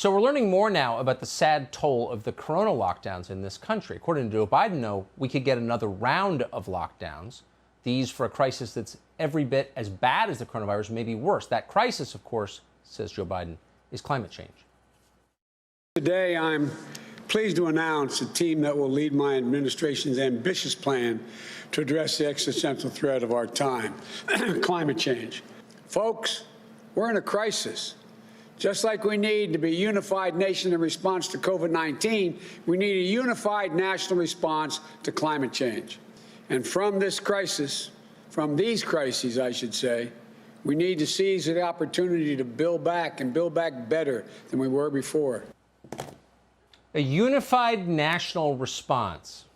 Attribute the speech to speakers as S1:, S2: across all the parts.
S1: So we're learning more now about the sad toll of the corona lockdowns in this country. According to Joe Biden, though, we could get another round of lockdowns. These for a crisis that's every bit as bad as the coronavirus, maybe worse. That crisis, of course, says Joe Biden, is climate change.
S2: Today, I'm pleased to announce a team that will lead my administration's ambitious plan to address the existential threat of our time, climate change. Folks, we're in a crisis. Just like we need to be a unified nation in response to COVID-19, we need a unified national response to climate change. And from this crisis, from these crises, I should say, we need to seize the opportunity to build back and build back better than we were before.
S1: A unified national response.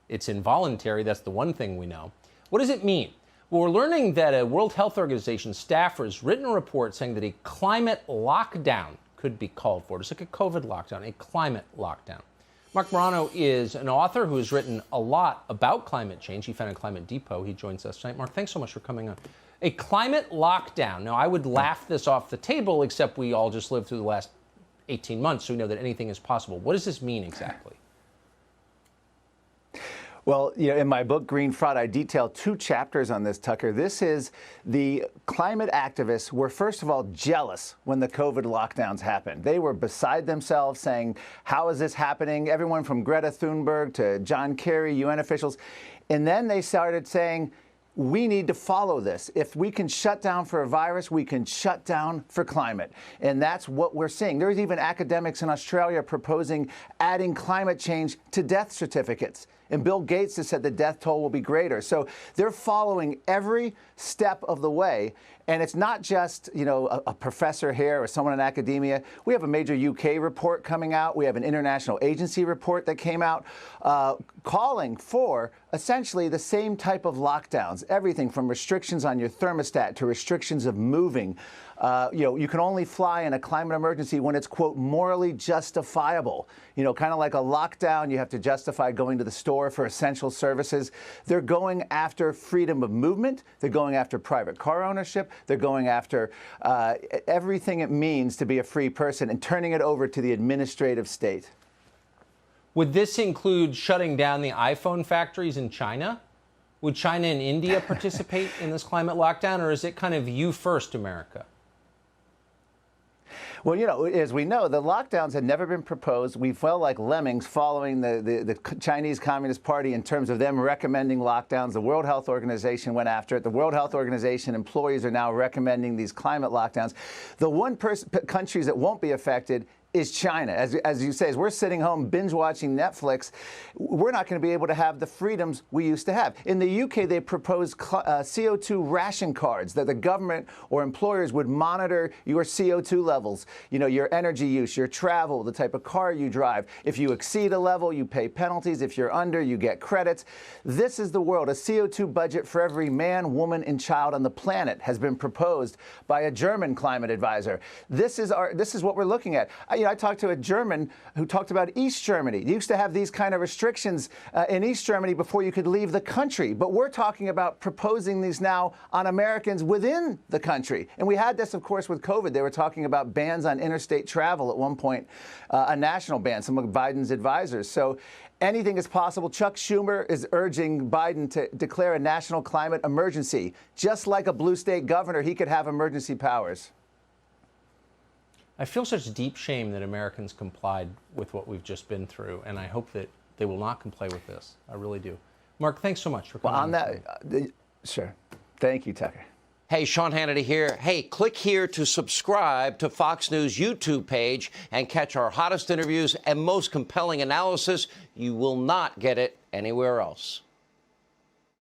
S1: It's involuntary, that's the one thing we know. What does it mean? Well, we're learning that a World Health Organization staffer has written a report saying that a climate lockdown could be called for. Just like a COVID lockdown, a climate lockdown. Mark Morano is an author who has written a lot about climate change. He founded Climate Depot. He joins us tonight. Mark, thanks so much for coming on. A climate lockdown. Now, I would laugh this off the table, except we all just lived through the last 18 months, so we know that anything is possible. What does this mean exactly?
S3: Well, in my book, Green Fraud, I detail 2 chapters on this, Tucker. This is the climate activists were, first of all, jealous when the COVID lockdowns happened. They were beside themselves saying, how is this happening? Everyone from Greta Thunberg to John Kerry, UN officials. And then they started saying, we need to follow this. If we can shut down for a virus, we can shut down for climate. And that's what we're seeing. There's even academics in Australia proposing adding climate change to death certificates. And Bill Gates has said the death toll will be greater. So they're following every step of the way. And it's not just, a professor here or someone in academia. We have a major UK report coming out. We have an international agency report that came out calling for essentially the same type of lockdowns, everything from restrictions on your thermostat to restrictions of moving. You can only fly in a climate emergency when it's, quote, morally justifiable. Kind of like a lockdown, you have to justify going to the store for essential services. They're going after freedom of movement. They're going after private car ownership. They're going after everything it means to be a free person and turning it over to the administrative state.
S1: Would this include shutting down the iPhone factories in China? Would China and India participate in this climate lockdown, or is it kind of you first, America?
S3: Well, as we know, the lockdowns had never been proposed. We felt like lemmings following the Chinese Communist Party in terms of them recommending lockdowns. The World Health Organization went after it. The World Health Organization employees are now recommending these climate lockdowns. The one countries that won't be affected is China. As you say, as we're sitting home binge-watching Netflix, we're not going to be able to have the freedoms we used to have. In the UK, they proposed CO2 ration cards that the government or employers would monitor your CO2 levels, your energy use, your travel, the type of car you drive. If you exceed a level, you pay penalties. If you're under, you get credits. This is the world. A CO2 budget for every man, woman, and child on the planet has been proposed by a German climate advisor. This is what we're looking at. I talked to a German who talked about East Germany. You used to have these kind of restrictions in East Germany before you could leave the country. But we're talking about proposing these now on Americans within the country. And we had this, of course, with COVID. They were talking about bans on interstate travel at one point, a national ban, some of Biden's advisors. So anything is possible. Chuck Schumer is urging Biden to declare a national climate emergency. Just like a blue state governor, he could have emergency powers.
S1: I feel such deep shame that Americans complied with what we've just been through, and I hope that they will not comply with this. I really do. Mark, thanks so much for coming on.
S3: That, sure. Thank you, Tucker.
S4: Hey, Sean Hannity here. Hey, click here to subscribe to Fox News YouTube page and catch our hottest interviews and most compelling analysis. You will not get it anywhere else.